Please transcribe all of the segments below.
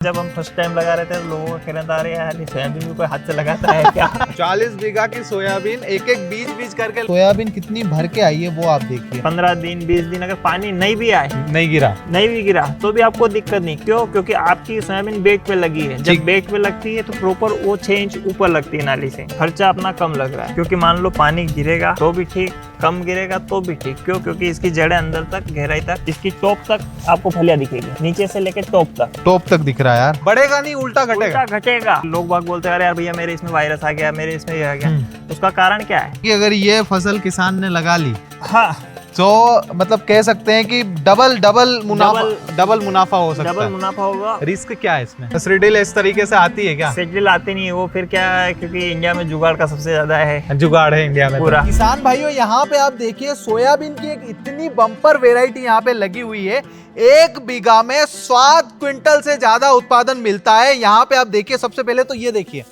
जब हम first time लगा रहे थे तो लोगों का कहना आ रहा है यार ये सोयाबीन भी कोई हाथ से लगाता है क्या। 40 बीघा की सोयाबीन एक एक बीज करके सोयाबीन कितनी भर के आई है वो आप देखिए। 15 दिन 20 दिन अगर पानी नहीं भी आए, नहीं भी गिरा तो भी आपको दिक्कत नहीं। क्यों? क्योंकि आपकी सोयाबीन बेड पे लगी है। जब बेड पे लगती है तो प्रॉपर वो 6 इंच ऊपर लगती है नाली से, खर्चा अपना कम लग रहा है। क्योंकि मान लो पानी गिरेगा तो भी ठीक, कम गिरेगा तो भी ठीक। क्यों? क्योंकि इसकी जड़ें अंदर तक, गहराई तक, इसकी टॉप तक आपको फलियां दिखेगी, नीचे से लेकर टॉप तक दिख रहा है यार। बढ़ेगा नहीं, उल्टा घटेगा। लोग बाग बोलते हैं अरे यार भैया मेरे इसमें वायरस आ गया, मेरे इसमें ये आ गया। उसका कारण क्या है कि अगर ये फसल किसान ने लगा ली हाँ तो मतलब कह सकते हैं कि डबल मुनाफा हो सकता है। डबल मुनाफा होगा। रिस्क क्या है इसमें? सीडील इस तरीके से आती है क्या? सीडील आती नहीं है वो। फिर क्या है, क्योंकि इंडिया में जुगाड़ का सबसे ज्यादा है, जुगाड़ है इंडिया में पूरा। किसान भाइयों यहाँ पे आप देखिए सोयाबीन की एक इतनी बम्पर वेराइटी यहाँ पे लगी हुई है। 1 बीघा में 7 क्विंटल से ज्यादा उत्पादन मिलता है। यहाँ पे आप देखिए, सबसे पहले तो ये देखिए,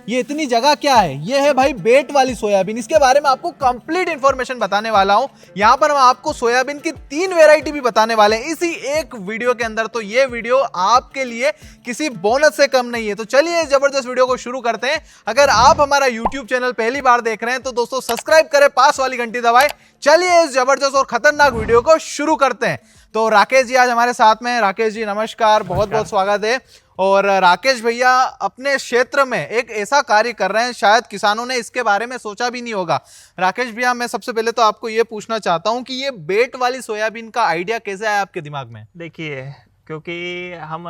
ये इतनी जगह क्या है? ये है भाई बेट वाली सोयाबीन। इसके बारे में आपको कंप्लीट इंफॉर्मेशन बताने वाला हूं। यहाँ पर हम आपको सोयाबीन की 3 वेराइटी भी बताने वाले हैं इसी एक वीडियो के अंदर। तो ये वीडियो आपके लिए किसी बोनस से कम नहीं है। तो चलिए इस जबरदस्त वीडियो को शुरू करते हैं। अगर आप हमारा यूट्यूब चैनल पहली बार देख रहे हैं तो दोस्तों सब्सक्राइब करें, पास वाली घंटी दबाएं। चलिए इस जबरदस्त और खतरनाक वीडियो को शुरू करते हैं। तो राकेश जी आज हमारे साथ में हैं। राकेश जी नमस्कार, बहुत बहुत स्वागत है। और राकेश भैया अपने क्षेत्र में एक ऐसा कार्य कर रहे हैं, शायद किसानों ने इसके बारे में सोचा भी नहीं होगा। राकेश भैया मैं सबसे पहले तो आपको ये पूछना चाहता हूं कि ये बेट वाली सोयाबीन का आइडिया कैसे आया आपके दिमाग में? देखिए, क्योंकि हम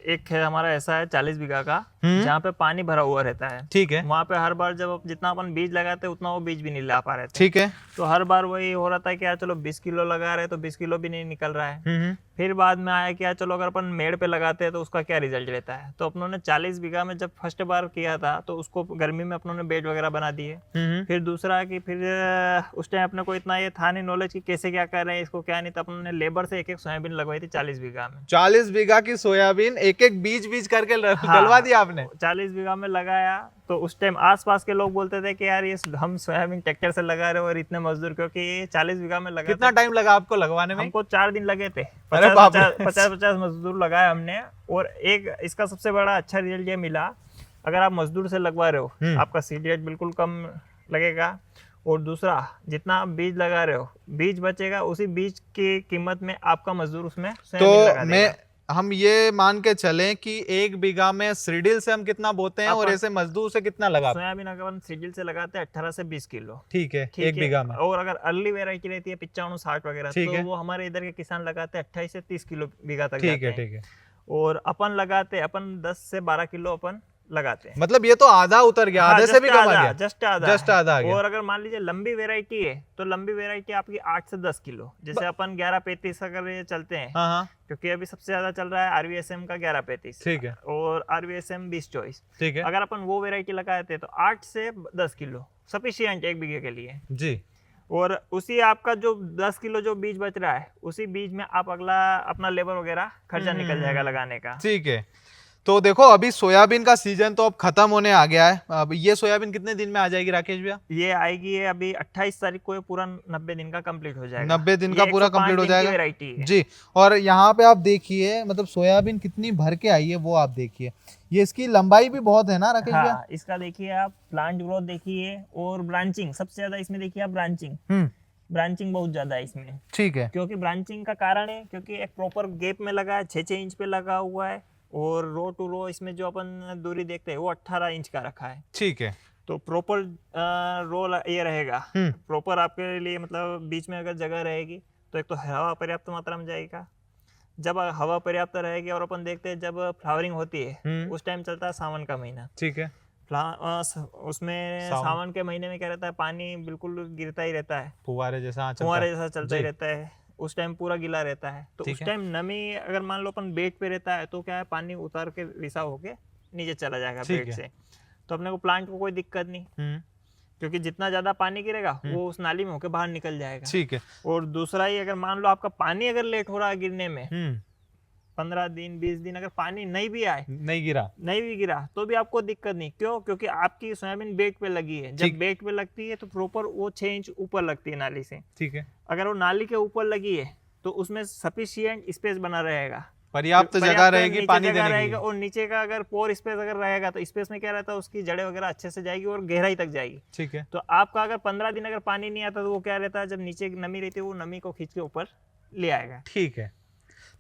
एक है हमारा ऐसा है 40 बीघा का, जहाँ पे पानी भरा हुआ रहता है। ठीक है। वहाँ पे हर बार जब जितना अपन बीज लगाते हैं उतना वो बीज भी नहीं ला पा रहे थे। ठीक है। तो हर बार वही हो रहा था कि यार चलो 20 किलो लगा रहे तो 20 किलो भी नहीं निकल रहा है। फिर बाद में आया कि यार चलो अगर अपन मेड़ पे लगाते हैं तो उसका क्या रिजल्ट रहता है। तो अपनों ने 40 बीघा में जब फर्स्ट बार किया था तो उसको गर्मी में अपनों ने बेड वगैरह बना दिए। फिर दूसरा कि फिर उस टाइम अपने को इतना ये था नहीं नॉलेज कि कैसे क्या कर रहे हैं इसको, क्या नहीं। तो अपनों ने लेबर से एक सोयाबीन लगवाई थी 40 बीघा में। 40 बीघा की सोयाबीन एक एक बीज करके डलवा दिया आपने? 40 बीघा में लगाया तो उस टाइम आसपास के लोग बोलते थे कि यार ये हम सोयाबीन ट्रैक्टर से लगा रहे हो और इतने मजदूर, क्योंकि 40 बीघा में लगा। कितना टाइम लगा आपको लगवाने में? हमको 4 दिन लगे थे। 50 मजदूर लगाए हमने। और एक इसका सबसे बड़ा अच्छा रिजल्ट ये मिला, अगर आप मजदूर से लगवा रहे हो आपका सीड रेट बिल्कुल कम लगेगा। और दूसरा जितना आप बीज लगा रहे हो बीज बचेगा, उसी बीज की कीमत में आपका मजदूर उसमें तो हम ये मान के चलें कि 1 बीघा में सीडील से हम कितना बोते हैं और ऐसे मजदूर से कितना लगाते हैं? सोयाबीन अगर हम सीडील से लगाते हैं 18 से 20 किलो। ठीक है, 1 बीघा में। और अगर अर्ली वेराइटी रहती है 95 60 वगैरह तो वो हमारे इधर के किसान लगाते हैं 28 से 30 किलो बीघा तक। ठीक है। और अपन लगाते अपन 10 से 12 किलो अपन लगाते हैं। मतलब ये तो आधा उतर गया। आधे से भी कम आ गया। जस्ट आधा आ गया। और अगर मान लीजिए लंबी वेराइटी है तो लंबी वेराइटी आपकी 8 से 10 किलो, जैसे अपन 1135 अगर ये चलते हैं। क्योंकि अभी सबसे ज्यादा चल रहा है आरवीएसएम का 1135। ठीक है। और आरवीएसएम 2024। ठीक है। अगर अपन वो वेराइटी लगाते हैं तो 8 से 10 किलो सफिशिएंट 1 बीघे के लिए जी। और उसी आपका जो 10 किलो जो बीज बच रहा है उसी बीज में आप अगला अपना लेबर वगैरह खर्चा निकल जाएगा लगाने का। ठीक है। तो देखो अभी सोयाबीन का सीजन तो अब खत्म होने आ गया है। अब ये सोयाबीन कितने दिन में आ जाएगी राकेश भैया? ये आएगी है अभी 28 तारीख को, ये पूरा 90 दिन का कंप्लीट हो जाएगा। 90 दिन का पूरा कंप्लीट हो जाएगा वेराइटी है जी। और यहाँ पे आप देखिए मतलब सोयाबीन कितनी भर के आई है वो आप देखिए। ये इसकी लंबाई भी बहुत है ना राकेश भैया? हाँ, इसका देखिए आप प्लांट ग्रोथ देखिए और ब्रांचिंग सबसे ज्यादा इसमें देखिए आप। ब्रांचिंग बहुत ज्यादा है इसमें। ठीक है। क्योंकि ब्रांचिंग का कारण है क्योंकि एक प्रॉपर गैप में लगा है, 6 इंच पे लगा हुआ है। और रो टू रो इसमें जो अपन दूरी देखते हैं वो 18 इंच का रखा है। ठीक है। तो प्रॉपर रो ये रहेगा प्रॉपर आपके लिए, मतलब बीच में अगर जगह रहेगी तो एक तो हवा पर्याप्त मात्रा में जाएगा। जब हवा पर्याप्त रहेगी और अपन देखते हैं जब फ्लावरिंग होती है उस टाइम चलता है सावन का महीना। ठीक है। उसमें सावन के महीने में क्या रहता है, पानी बिल्कुल गिरता ही रहता है, फुहारे जैसा चलता ही रहता है। उस टाइम पूरा गीला रहता है तो उस टाइम नमी अगर मान लो अपन बेड पे रहता है तो क्या है, पानी उतार के रिसाव होके नीचे चला जाएगा बेड से। तो अपने को प्लांट को कोई दिक्कत नहीं, क्योंकि जितना ज्यादा पानी गिरेगा वो उस नाली में होके बाहर निकल जाएगा। ठीक है। और दूसरा ही अगर मान लो आपका पानी अगर लेट हो रहा है गिरने में, 15 दिन 20 दिन अगर पानी नहीं भी आए, नहीं भी गिरा तो भी आपको दिक्कत नहीं। क्यों? क्योंकि आपकी सोयाबीन बेड पे लगी है। जब बेड पे लगती है तो प्रॉपर वो 6 इंच ऊपर लगती है नाली से। ठीक है। अगर वो नाली के ऊपर लगी है तो उसमें सफिशिएंट स्पेस बना रहेगा पर्याप्त जगह रहेगी, पानी देने रहेगा, और नीचे का अगर पोर स्पेस अगर रहेगा तो स्पेस में क्या रहता है, उसकी जड़ें वगैरह अच्छे से जाएगी और गहराई तक जाएगी। ठीक है। तो आपका अगर 15 दिन अगर पानी नहीं आता तो वो क्या रहता है, जब नीचे नमी रहती है वो नमी को खींच के ऊपर ले आएगा। ठीक है।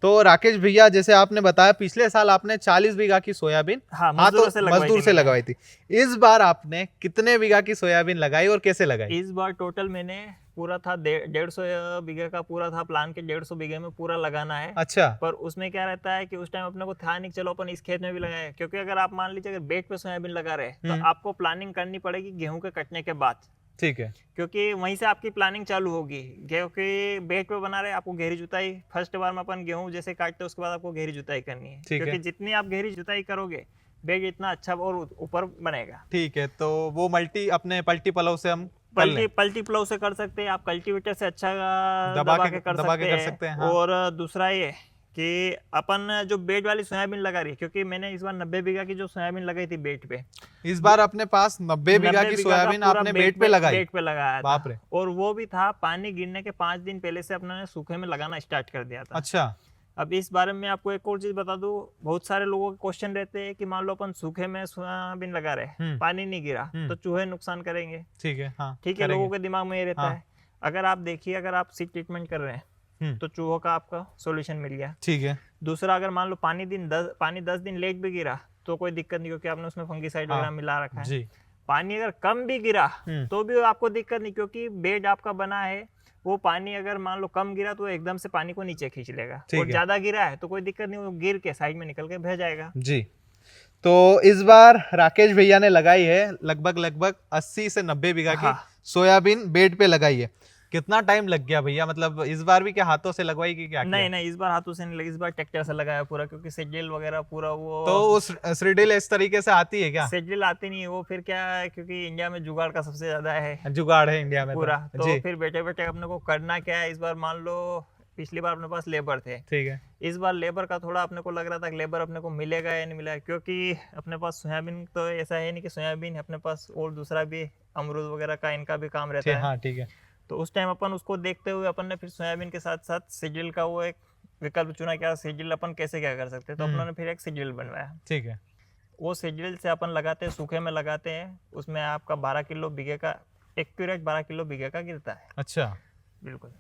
तो राकेश भैया, जैसे आपने बताया पिछले साल आपने 40 बीघा की सोयाबीन मजदूरों से लगवाई थी। इस बार आपने कितने बीघा की सोयाबीन लगाई और कैसे लगाई? इस बार टोटल मैंने पूरा था 150 बीघे का पूरा था प्लान के, 150 बीघे में पूरा लगाना है। अच्छा। पर उसमें क्या रहता है कि उस टाइम अपने को था नहीं, चलो अपन इस खेत में भी लगाए, क्योंकि अगर आप मान लीजिए अगर बेड पे सोयाबीन लगा रहे तो आपको प्लानिंग करनी पड़ेगी गेहूं के कटने के बाद। ठीक है। क्योंकि वहीं से आपकी प्लानिंग चालू होगी। गेहूं के बेड पे बना रहे आपको गहरी जुताई, फर्स्ट बार में अपन गेहूं जैसे काटते हैं उसके बाद आपको गहरी जुताई करनी है, क्योंकि जितनी आप गहरी जुताई करोगे बेड इतना अच्छा और ऊपर बनेगा। ठीक है। तो वो अपने पल्टी पलव से हम पल्टी प्लाव से कर सकते हैं आप, कल्टीवेटर से अच्छा दबा के कर सकते हैं। हाँ। और दूसरा ये कि अपन जो बेड वाली सोयाबीन लगा रही है, क्योंकि मैंने इस बार 90 बीघा की जो सोयाबीन लगाई थी बेड पे, इस बार अपने पास 90 बीघा की सोयाबीन आपने बेड पे लगाई। बेड पे लगाया बाप रे। और वो भी था पानी गिरने के 5 दिन पहले से अपने सूखे में लगाना स्टार्ट कर दिया था। अच्छा। अब इस बारे में आपको एक और चीज बता दूं, बहुत सारे लोगों के क्वेश्चन रहते हैं कि मान लो अपन सूखे में सोयाबीन लगा रहे, पानी नहीं गिरा तो चूहे नुकसान करेंगे। ठीक है। हाँ, ठीक है, लोगों के दिमाग में ये रहता है। अगर आप देखिए, अगर आप सीड ट्रीटमेंट कर रहे हैं तो चूहों का आपका सॉल्यूशन मिल गया। ठीक है। दूसरा, अगर मान लो पानी 10 दिन लेट भी गिरा तो कोई दिक्कत नहीं, क्योंकि आपने उसमें फंगीसाइड वगैरह मिला रखा है। जी। पानी अगर कम भी गिरा तो भी आपको दिक्कत नहीं, क्योंकि बेड आपका बना है, वो पानी अगर मान लो कम गिरा तो एकदम से पानी को नीचे खींच लेगा, और ज्यादा गिरा है तो कोई दिक्कत नहीं, वो गिर के साइड में निकल के बह जाएगा। जी। तो इस बार राकेश भैया ने लगाई है लगभग 80 से 90 बीघा की सोयाबीन बेड पे लगाई है। कितना टाइम लग गया भैया? मतलब इस बार भी क्या हाथों से लगवाई की क्या? नहीं, इस बार हाथों से नहीं लगी, इस बार ट्रैक्टर से लगाया पूरा, क्योंकि सेड्रिल वगैरह पूरा वो। तो उस सेड्रिल इस तरीके से आती है क्या? सेड्रिल आती नहीं है वो, फिर क्या है, क्योंकि इंडिया में जुगाड़ का सबसे ज्यादा है, जुगाड़ है इंडिया में पूरा। तो फिर बैठे बैठे अपने को करना क्या है, इस बार मान लो पिछली बार अपने पास लेबर थे, ठीक है, इस बार लेबर का थोड़ा अपने को लग रहा था कि लेबर अपने को मिलेगा या नहीं मिलेगा, क्योंकि अपने पास सोयाबीन तो ऐसा है नहीं कि सोयाबीन है, अपने पास और दूसरा भी अमरूद वगैरह का इनका भी काम रहता है। हाँ, ठीक है। तो उस टाइम अपन उसको देखते हुए अपन ने फिर सोयाबीन के साथ साथ सीड्रिल का वो एक विकल्प चुना, क्या सीड्रिल अपन कैसे क्या कर सकते हैं, तो अपन ने फिर एक सीड्रिल बनवाया। ठीक है। वो सीड्रिल से अपन लगाते हैं, सूखे में लगाते हैं, उसमें आपका 12 किलो बीघे का, एक्यूरेट 12 किलो बीघे का गिरता है। अच्छा, बिल्कुल।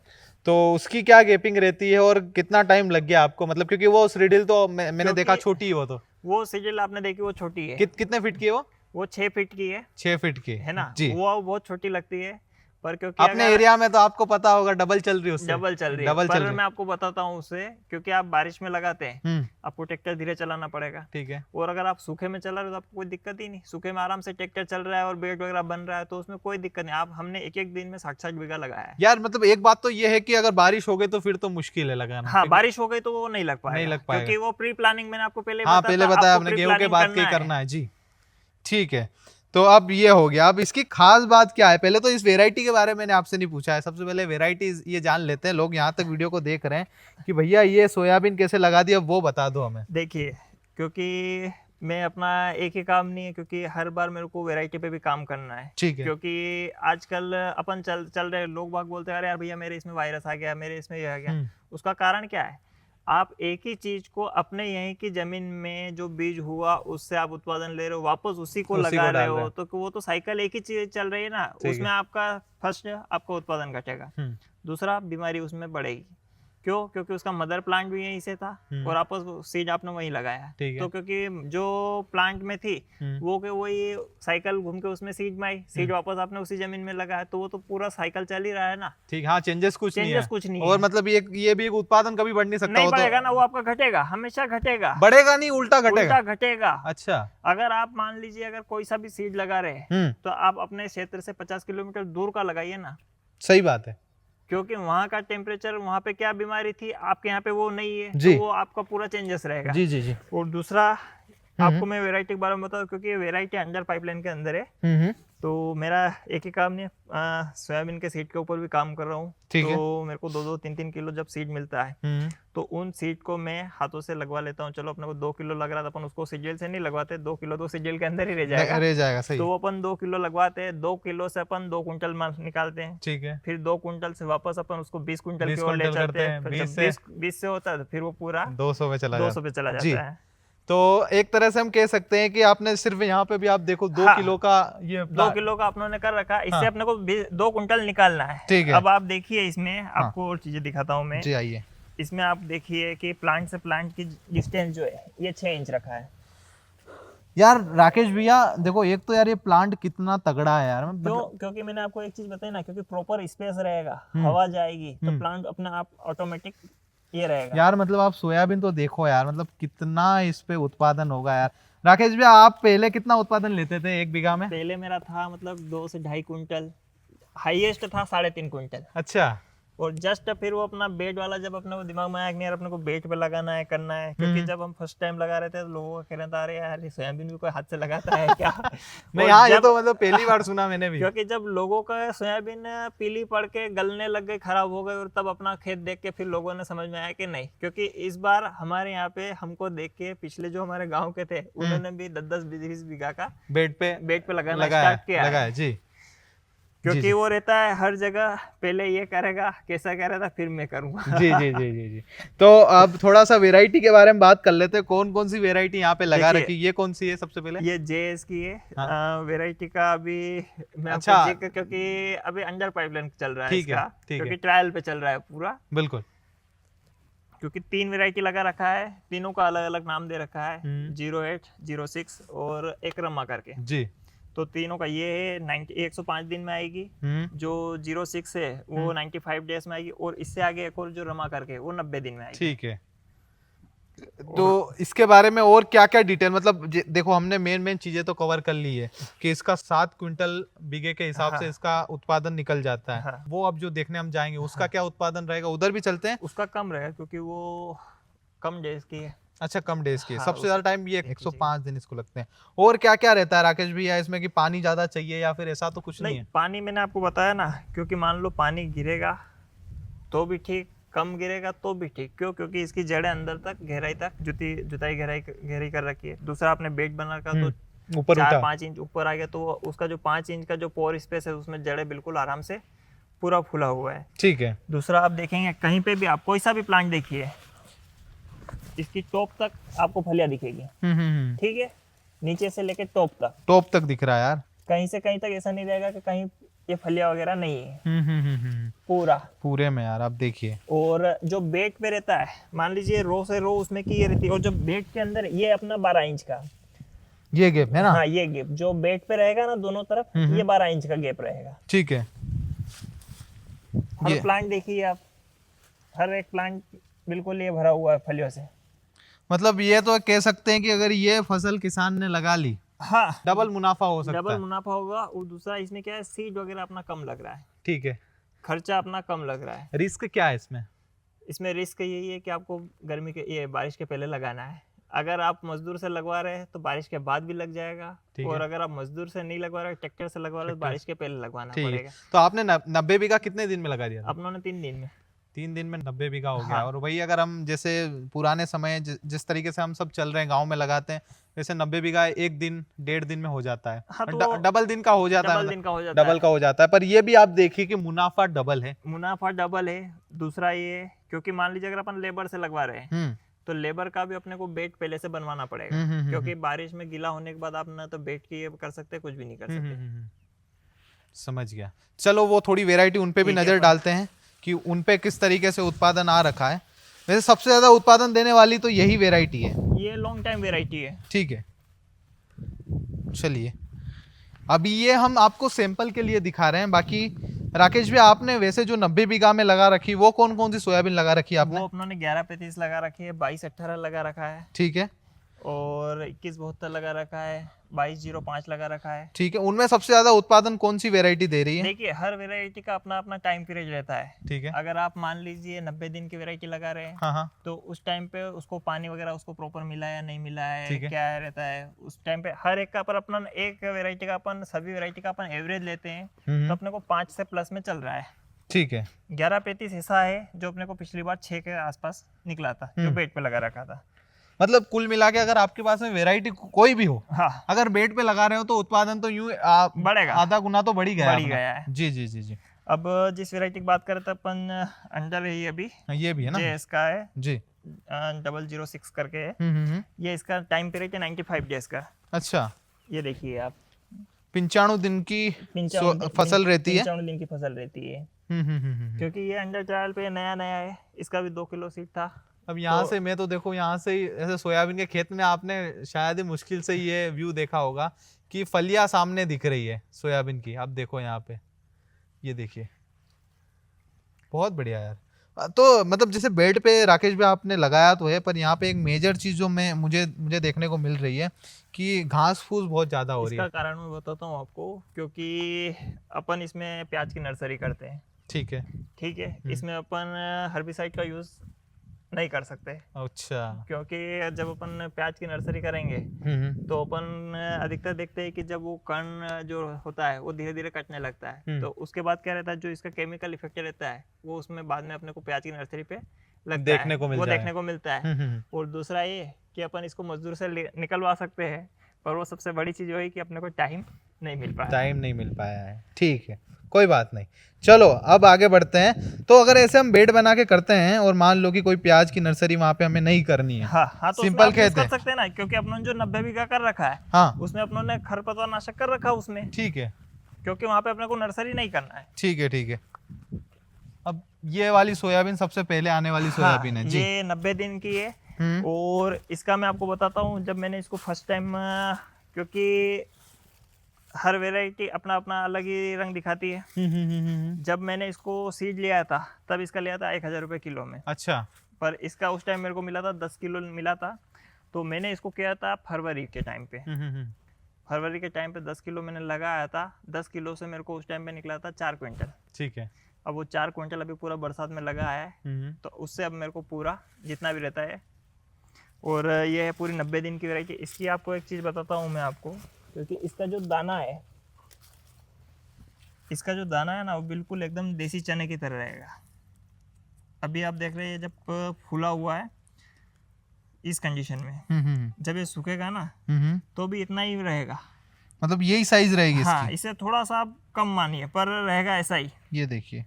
तो उसकी क्या गैपिंग रहती है और कितना टाइम लग गया आपको? मतलब क्योंकि वो सीड्रिल तो मैंने देखा छोटी है, वो सीड्रिल आपने देखी वो छोटी है। कितने फीट की है वो 6 फीट की है। 6 फीट की है ना जी। वो बहुत छोटी लगती है, पर क्योंकि अपने एरिया में तो आपको पता होगा डबल चल रही है उससे। डबल चल रही है, पर मैं आपको बताता हूँ उससे, क्योंकि आप बारिश में लगाते हैं आपको ट्रैक्टर धीरे चलाना पड़ेगा, ठीक है, और अगर आप सूखे में चला रहे हो तो आपको कोई दिक्कत ही नहीं, सूखे में आराम से ट्रैक्टर चल रहा है और बेड वगैरह बन रहा है, तो उसमें कोई दिक्कत नहीं। आप हमने एक दिन में 60 बीघा लगाया है। यार मतलब एक बात तो ये है कि अगर बारिश हो गई तो फिर तो मुश्किल है लगाना। हाँ, बारिश हो गई तो वो नहीं लग पाएगा, क्योंकि वो प्री प्लानिंग मैंने आपको पहले बताया, आपने गेहूं के बाद क्या करना है। जी, ठीक है। तो अब ये हो गया, अब इसकी खास बात क्या है? पहले तो इस वेराइटी के बारे में मैंने आपसे नहीं पूछा है, सबसे पहले वेराइटी ये जान लेते हैं। लोग यहाँ तक वीडियो को देख रहे हैं कि भैया ये सोयाबीन कैसे लगा दी, अब वो बता दो हमें। देखिए, क्योंकि मैं अपना एक ही काम नहीं है, क्योंकि हर बार मेरे को वेराइटी पे भी काम करना है, ठीक है, क्योंकि आजकल अपन चल रहे लोग बाग बोलते हैं अरे यार भैया मेरे इसमें वायरस आ गया, मेरे इसमें ये आ गया। उसका कारण क्या है? आप एक ही चीज को अपने यहीं की जमीन में जो बीज हुआ उससे आप उत्पादन ले रहे हो, वापस उसी को लगा रहे हो, तो वो तो साइकिल एक ही चीज चल रही है ना, उसमें आपका फर्स्ट आपका उत्पादन घटेगा, दूसरा बीमारी उसमें बढ़ेगी। क्यों? क्योंकि उसका मदर प्लांट भी यहीं से था और आपस सीड आपने वहीं लगाया, तो क्योंकि जो प्लांट में थी वो के वही साइकिल घूम के उसमें सीड में आई, सीड वापस आपने उसी जमीन में लगाया, तो वो तो पूरा साइकिल चल ही रहा है ना। ठीक, हाँ, चेंजेस कुछ नहीं और मतलब ये भी एक उत्पादन कभी बढ़ नहीं सकता, नहीं बढ़ेगा ना, वो आपका घटेगा, हमेशा घटेगा, बढ़ेगा नहीं, उल्टा घटेगा। अच्छा, अगर आप मान लीजिए अगर कोई सा भी सीड लगा रहे हैं तो आप अपने क्षेत्र से 50 किलोमीटर दूर का लगाइए ना। सही बात है, क्योंकि वहाँ का टेम्परेचर, वहाँ पे क्या बीमारी थी आपके यहाँ पे वो नहीं है, तो वो आपका पूरा चेंजेस रहेगा। जी जी जी। और दूसरा आपको मैं वैरायटी के बारे में बताऊं, क्योंकि ये वैरायटी अंडर पाइपलाइन के अंदर है। तो मेरा एक ही काम नहीं है, सोयाबीन के सीड के ऊपर भी काम कर रहा हूँ। तो मेरे को 2-2, 3-3 किलो जब सीड मिलता है तो उन सीड को मैं हाथों से लगवा लेता हूँ। चलो अपने को 2 किलो लग रहा था, अपन उसको सीजल से नहीं लगवाते, 2 किलो तो सीजल के अंदर ही रह जाएगा सही। तो अपन 2 किलो लगवाते हैं, 2 किलो से अपन 2 कुंटल माल निकालते हैं। ठीक है। फिर 2 कुंटल से वापस अपन उसको 20 कुंटल की ओर ले चलते हैं। 20 से होता है फिर वो पूरा 200 पे चला जाता है। तो एक तरह से हम कह सकते हैं कि आपने सिर्फ यहाँ पे भी आप देखो 2 किलो का ये 2 किलो का अपनों कर रखा, इससे अपने को 2 कुंटल निकालना है। ठीक है। अब आप देखिए इसमें आपको और चीजें दिखाता हूँ मैं। जी आइए। इसमें आप देखिए कि प्लांट से प्लांट की डिस्टेंस जो है ये 6 इंच रखा है। यार राकेश भैया देखो, एक तो यार ये प्लांट कितना तगड़ा है यार। क्योंकि मैंने आपको एक चीज बताई ना, क्योंकि प्रॉपर स्पेस रहेगा, हवा जाएगी तो प्लांट अपना आप ऑटोमेटिक ये रहेगा। यार मतलब आप सोयाबीन तो देखो यार, मतलब कितना इस पे उत्पादन होगा यार। राकेश भैया आप पहले कितना उत्पादन लेते थे 1 बीघा में? पहले मेरा था मतलब 2 से 2.5 कुंटल, हाईएस्ट था 3.5 कुंटल। अच्छा। और जस्ट फिर वो अपना बेड वाला जब अपने को दिमाग में आया कि यार अपने को बेड पे लगाना है, करना है, क्योंकि जब हम फर्स्ट टाइम लगा रहे थे तो लोगों का कहना था अरे यार ये सोयाबीन भी कोई हाथ से लगाता है क्या? नहीं हाँ, ये तो मतलब पहली बार सुना मैंने भी। क्योंकि जब लोगों का सोयाबीन पीली पड़ के गलने लग गई, खराब हो गई, और तब अपना खेत देख के फिर लोगों ने समझ में आया कि नहीं, क्योंकि इस बार हमारे यहाँ पे हमको देख के पिछले जो हमारे गाँव के थे उन्होंने भी 10-10-20 बीघा का बेड पे लगाना स्टार्ट किया जी। क्योंकि वो रहता है हर जगह, पहले ये करेगा, कैसा कह रहा था, फिर मैं करूंगा। जी जी जी जी जी। तो अब थोड़ा सा वैरायटी के बारे में बात कर लेते हैं। कौन कौन सी वैरायटी यहाँ पे लगा रखी? ये कौन सी है सबसे पहले? ये जेएस की है। वैरायटी का अभी मैं आपको क्योंकि अभी अंडर पाइपलाइन चल रहा है इसका, क्योंकि ट्रायल पे चल रहा है पूरा। बिल्कुल। क्योंकि 3 वैरायटी लगा रखा है, तीनों का अलग अलग नाम दे रखा है, 08, 06 और एक रमा करके जी। तो तीनों का ये है 105 दिन में आएगी, जो 06 है वो 95 डेज में आएगी, और इससे आगे एक और जो रमा करके वो 90 दिन में आएगी। ठीक है। तो इसके बारे में और क्या क्या डिटेल, मतलब देखो हमने मेन चीजें तो कवर कर ली है कि इसका 7 क्विंटल बीघे के हिसाब से इसका उत्पादन निकल जाता है। वो अब जो देखने हम जाएंगे उसका क्या उत्पादन रहेगा, उधर भी चलते हैं। उसका कम रहेगा क्योंकि वो कम डेज की है। अच्छा, कम डेज की है। सबसे ज्यादा टाइम ये 105 दिन इसको लगते हैं। और क्या क्या रहता है राकेश भैया इसमें, कि पानी ज्यादा चाहिए या फिर ऐसा तो कुछ नहीं है? पानी मैंने आपको बताया ना, क्योंकि मान लो पानी गिरेगा तो भी ठीक, कम गिरेगा तो भी ठीक। क्यों? क्योंकि इसकी जड़ें अंदर तक गहराई तक जुताई गहरी कर रखी है। दूसरा आपने बेड बना रखा तो ऊपर 4-5 इंच ऊपर आ गया, तो उसका जो 5 इंच का जो पोर स्पेस है उसमें जड़ें बिल्कुल आराम से पूरा फूला हुआ है। ठीक है। दूसरा आप देखेंगे कहीं पे भी आप कोई सा भी प्लांट देखिए, इसकी टॉप तक आपको फलियां दिखेगी। ठीक है, नीचे से लेके टॉप तक दिख रहा है यार। कहीं से कहीं तक ऐसा नहीं रहेगा कि कहीं ये फलियां वगैरह नहीं है। पूरे में यार आप देखिए। और जो बेड पे रहता है, मान लीजिए रो से रो उसमें की ये रहती है, और जो बेड के अंदर ये अपना 12 इंच का ये गैप है ना? हाँ, ये गैप जो बेड पे रहेगा ना दोनों तरफ, ये 12 इंच का गैप रहेगा। ठीक है। हर प्लांट देखिए आप, हर एक प्लांट बिल्कुल ये भरा हुआ है फलियों से। मतलब ये तो कह सकते हैं कि अगर ये फसल किसान ने लगा ली, हाँ, डबल मुनाफा हो सकता है। डबल मुनाफा होगा। और दूसरा इसमें क्या है, सीड वगैरह अपना कम लग रहा है। ठीक है। खर्चा अपना कम लग रहा है। रिस्क क्या है इसमें? इसमें रिस्क यही है कि आपको गर्मी के ये बारिश के पहले लगाना है। अगर आप मजदूर से लगवा रहे हैं तो बारिश के बाद भी लग जाएगा, और अगर आप मजदूर से नहीं लगवा रहे, ट्रैक्टर से लगवा रहे तो बारिश के पहले लगवाना पड़ेगा। तो आपने 90 बीघा कितने दिन में लगा दिया? अपनों ने 3 दिन में। 3 दिन में 90 बीघा हो गया। हाँ। और वही अगर हम जैसे पुराने समय जिस तरीके से हम सब चल रहे हैं, गांव में लगाते हैं, वैसे 90 बीघा 1 दिन 1.5 दिन में हो जाता है। हाँ, तो डबल दिन का हो जाता है। डबल का हो जाता है। पर ये भी आप देखिए कि मुनाफा डबल है। मुनाफा डबल है। दूसरा ये, क्योंकि मान लीजिए अगर अपन लेबर से लगवा रहे हैं तो लेबर का भी अपने को बेड पहले से बनवाना पड़ेगा, क्योंकि बारिश में गीला होने के बाद आप ना तो बेड की ये कर सकते, कुछ भी नहीं कर सकते। समझ गया। चलो वो थोड़ी वेराइटी उन पे भी नजर डालते हैं कि उन पे किस तरीके से उत्पादन आ रखा है। वैसे सबसे ज्यादा उत्पादन देने वाली तो यही वेराइटी है। ये लॉन्ग टाइम वेराइटी है। ठीक है, चलिए अभी ये हम आपको सैंपल के लिए दिखा रहे हैं। बाकी राकेश भाई आपने वैसे जो 90 बीघा में लगा रखी, वो कौन कौन सी सोयाबीन लगा रखी है आपने? वो अपनों ने 11-35 लगा रखी है, 22-18 लगा रखा है। ठीक है। और 2172 लगा रखा है, 2205 लगा रखा है। ठीक है, उनमें सबसे ज्यादा उत्पादन कौन सी वेराइटी दे रही है? देखिए हर वेराइटी का अपना अपना टाइम पीरियड रहता है। ठीक है। अगर आप मान लीजिए 90 दिन की वेराइटी लगा रहे हैं, हाँ हाँ, तो उस टाइम पे उसको पानी वगैरह उसको प्रॉपर मिला है नहीं मिला है, ठीक है। क्या रहता है उस टाइम पे, हर एक का पर अपना एक वेराइटी का अपन सभी वेराइटी का अपन एवरेज लेते हैं, तो अपने को 5 से प्लस में चल रहा है। ठीक है। 1135 ऐसा है जो अपने को पिछली बार 6 के आसपास निकला था, जो बेड पे लगा रखा था। मतलब कुल मिला के अगर आपके पास में वेराइटी कोई भी हो, हाँ, अगर बेड पे लगा रहे हो तो उत्पादन तो यूं बढ़ेगा, आधा गुना तो बढ़ ही गया है। जी जी जी जी। अब जिस वेराइटी की बात करें तो अपन अंडर है ये अभी, ये भी है ना, JS का है जी, 006 करके है। ये इसका टाइम पीरियड है 95 डेज का। अच्छा, ये देखिए आप, 95 दिन की फसल रहती है। 95 दिन की फसल रहती है। क्योंकि ये अंडर ट्रायल पे नया नया है, इसका भी 2 किलो सीड था। अब यहाँ से मैं तो देखो, यहाँ से ही ऐसे सोयाबीन के खेत में आपने शायद ही मुश्किल से ये व्यू देखा होगा कि फलियां सामने दिख रही है सोयाबीन की। आप देखो यहाँ पे, ये देखिए, बहुत बढ़िया यार। तो मतलब जैसे बेड पे राकेश भाई आपने लगाया तो है, पर यहाँ पे एक मेजर चीज जो मुझे देखने को मिल रही है कि घास फूस बहुत ज्यादा हो रही है। इसका कारण मैं बताता हूँ आपको, क्योंकि अपन इसमें प्याज की नर्सरी करते हैं। ठीक है। ठीक है, इसमें अपन हर्बिसाइड का यूज नहीं कर सकते। अच्छा। क्योंकि जब अपन प्याज की नर्सरी करेंगे तो अपन अधिकतर देखते हैं कि जब वो कण जो होता है वो धीरे धीरे कटने लगता है, तो उसके बाद क्या रहता है, जो इसका केमिकल इफेक्ट रहता है वो उसमें बाद में अपने को प्याज की नर्सरी पे देखने को मिलता है। और दूसरा ये कि अपन इसको मजदूर से निकलवा सकते हैं, पर वो सबसे बड़ी चीज वही कि अपने को टाइम नहीं मिल पाया है। ठीक है, कोई बात नहीं, चलो अब आगे बढ़ते हैं। तो अगर ऐसे हम बेड बना के करते हैं और मान लो कि कोई प्याज की नर्सरी वहाँ पे हमें नहीं करनी है, हाँ, तो सिंपल खेत कर सकते हैं ना, क्योंकि अपनों जो 90 बीघा कर रखा है, हाँ, उसमें अपनों ने खरपतवार नाशक कर रखा उसमें। ठीक है, क्योंकि वहाँ पे अपने को नर्सरी नहीं करना है। ठीक है, ठीक है। अब ये वाली सोयाबीन सबसे पहले आने वाली सोयाबीन है जी, ये 90 दिन की है। और इसका मैं आपको बताता हूँ, जब मैंने इसको फर्स्ट टाइम, क्योंकि हर वेराइटी अपना अपना अलग ही रंग दिखाती है। जब मैंने इसको सीड लिया था तब इसका लिया था 1000 रुपये किलो में। अच्छा। पर इसका उस टाइम मेरे को मिला था 10 किलो मिला था, तो मैंने इसको किया था फरवरी के टाइम पे। फरवरी के टाइम पे 10 किलो मैंने लगाया था। 10 किलो से मेरे को उस टाइम पे निकला था 4 क्विंटल। ठीक है। अब वो 4 क्विंटल अभी पूरा बरसात में लगा है, तो उससे अब मेरे को पूरा जितना भी रहता है। और ये है पूरी 90 दिन की वैरायटी। इसकी आपको एक चीज़ बताता हूँ मैं आपको, क्योंकि इसका जो दाना है ना, वो बिल्कुल एकदम देसी चने की तरह रहेगा। अभी आप देख रहे हैं जब फूला हुआ है इस कंडीशन में, जब ये सूखेगा ना तो भी इतना ही रहेगा, मतलब यही साइज रहेगी हाँ, इसकी? इसे थोड़ा सा आप कम मानिए, पर रहेगा ऐसा ही। ये देखिए,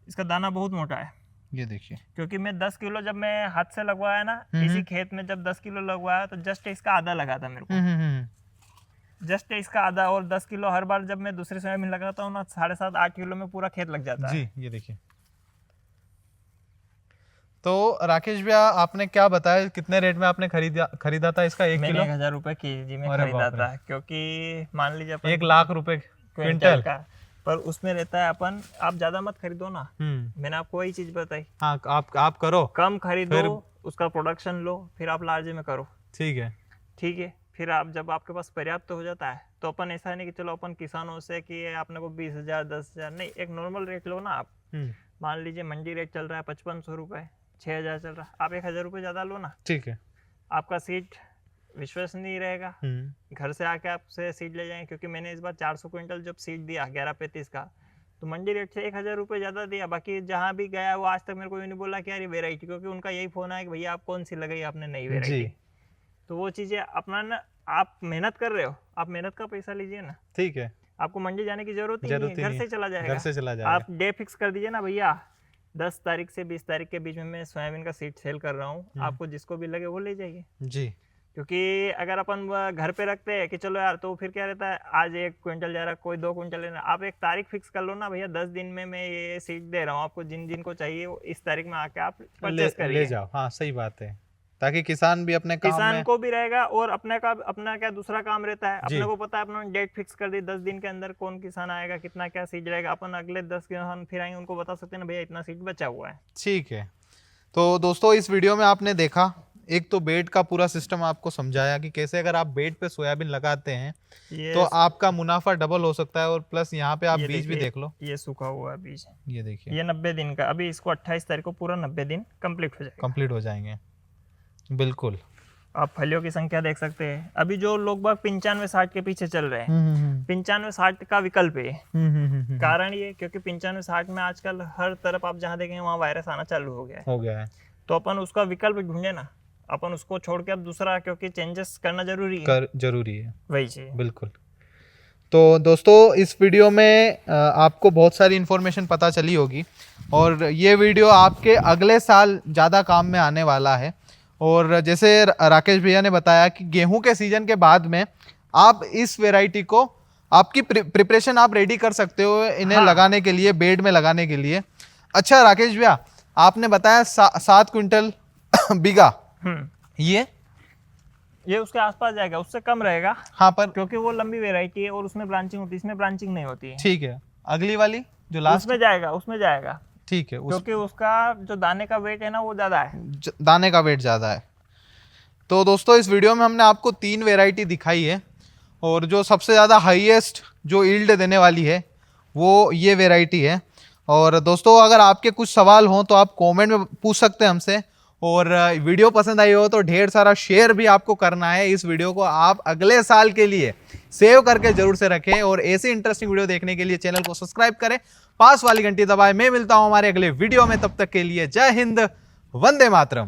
इसका दाना बहुत मोटा है। ये देखिए, क्योंकि मैं 10 किलो जब मैं हाथ से लगवाया ना, इसी खेत में जब 10 किलो लगवाया तो जस्ट इसका आधा लगा था मेरे को। जस्ट इसका आधा। और 10 किलो हर बार जब मैं दूसरे सोयाबीन लगाता हूँ ना, 7.5-8 किलो में पूरा खेत लग जाता है जी। ये देखिए, तो राकेश भैया आपने क्या बताया, कितने रेट में आपने खरीदा था इसका? 1 किलो 1000 रुपए केजी में खरीदा था। क्योंकि मान लीजिए 1 लाख रुपए क्विंटल का, पर उसमें रहता है अपन, आप ज्यादा मत खरीदो ना। मैंने आपको वही चीज बताई। हाँ, आप करो, कम खरीदो, उसका प्रोडक्शन लो, फिर आप लार्ज में करो। ठीक है, ठीक है। फिर आप जब आपके पास पर्याप्त हो जाता है तो अपन ऐसा नहीं कि चलो अपन किसानों से कि आपने को 20,000 10,000, नहीं, एक नॉर्मल रेट लो ना आप। मान लीजिए मंडी रेट चल रहा है 5500 रुपए, 6000 चल रहा है, आप 1000 रुपये ज्यादा लो ना। ठीक है। आपका सीट विश्वसनीय रहेगा, घर से आके आपसे सीट ले जाएंगे। क्योंकि मैंने इस बार 400 क्विंटल जब सीट दिया 1135 का, तो मंडी रेट से 1000 रुपये ज़्यादा दिया। बाकी जहाँ भी गया वो आज तक मेरे को ये नहीं बोला कि यार ये वेराइटी, क्योंकि उनका यही फोन आया कि भैया आप कौन सी लगाई आपने नई वेराइटी। तो वो चीज़ें अपना ना, आप मेहनत कर रहे हो, आप मेहनत का पैसा लीजिए ना। ठीक है, आपको मंडी जाने की जरूरत नहीं है, घर से चला जाएगा। घर से चला जाएगा। आप डे फिक्स कर दीजिए ना, भैया 10 तारीख से 20 तारीख के बीच में मैं सोयाबीन का सीड सेल कर रहा हूँ, आपको जिसको भी लगे वो ले जाइए जी। क्योंकि अगर अपन घर पे रखते हैं कि चलो यार, तो फिर क्या रहता है, आज 1 क्विंटल जा रहा है, कोई 2 क्विंटल लेना। आप एक तारीख फिक्स कर लो ना, भैया 10 दिन में मैं ये सीड दे रहा हूँ आपको, जिन जिन को चाहिए वो इस तारीख में आके आप परचेस करिए, ले जाओ। हाँ, सही बात है, ताकि किसान भी अपने किसान को भी रहेगा और अपने का अपना क्या दूसरा काम रहता है, अपने को पता है, अपने डेट फिक्स कर दी 10 दिन के अंदर कौन किसान आएगा, कितना क्या सीड रहेगा, अपन अगले 10 किसान फिर आएंगे, उनको बता सकते हैं ना भैया इतना सीड बचा हुआ है। ठीक है। तो दोस्तों, इस वीडियो में आपने देखा एक तो बेड का पूरा सिस्टम आपको समझाया कि कैसे अगर आप बेड पे सोयाबीन लगाते हैं तो आपका मुनाफा डबल हो सकता है। और प्लस यहाँ पे आप बीज भी देख लो, ये सूखा हुआ बीज, ये देखिए, ये 90 दिन का, अभी इसको 28 तारीख को पूरा 90 दिन कंप्लीट हो जाएंगे। बिल्कुल, आप फलियों की संख्या देख सकते हैं। अभी जो लोग बाग 95-60 के पीछे चल रहे हैं, 95-60 का विकल्प है। कारण ये क्योंकि 95-60 में आजकल हर तरफ आप जहाँ देखेंगे वहाँ वायरस आना चालू हो गया है। तो अपन उसका विकल्प ढूंढे ना, अपन उसको छोड़ के अब दूसरा, क्योंकि चेंजेस करना जरूरी है, वही चाहिए। बिल्कुल। तो दोस्तों इस वीडियो में आपको बहुत सारी इन्फॉर्मेशन पता चली होगी और ये वीडियो आपके अगले साल ज़्यादा काम में आने वाला है। और जैसे राकेश भैया ने बताया कि गेहूं के सीजन के बाद में आप इस वैरायटी को, आपकी प्रिपरेशन आप रेडी कर सकते हो इन्हें लगाने के लिए, बेड में लगाने के लिए। अच्छा राकेश भैया, आपने बताया 7 क्विंटल बीघा, ये उसके आसपास जाएगा, उससे कम रहेगा। हाँ, पर क्योंकि वो लंबी वैरायटी है और उसमें ब्रांचिंग होती है, इसमें ब्रांचिंग नहीं होती है। ठीक है, अगली वाली जो लास्ट उसमें जाएगा। ठीक है, क्योंकि उसका जो दाने का वेट है ना वो ज्यादा है, दाने का वेट ज्यादा है। तो दोस्तों इस वीडियो में हमने आपको 3 वैरायटी दिखाई है और जो सबसे ज्यादा हाईएस्ट जो यील्ड देने वाली है वो ये वैरायटी है। और दोस्तों अगर आपके कुछ सवाल हों तो आप कमेंट में पूछ सकते हैं हमसे। और वीडियो पसंद आई हो तो ढेर सारा शेयर भी आपको करना है। इस वीडियो को आप अगले साल के लिए सेव करके जरूर से रखें और ऐसे इंटरेस्टिंग वीडियो देखने के लिए चैनल को सब्सक्राइब करें, पास वाली घंटी दबाएं। मैं मिलता हूं हमारे अगले वीडियो में, तब तक के लिए जय हिंद, वंदे मातरम।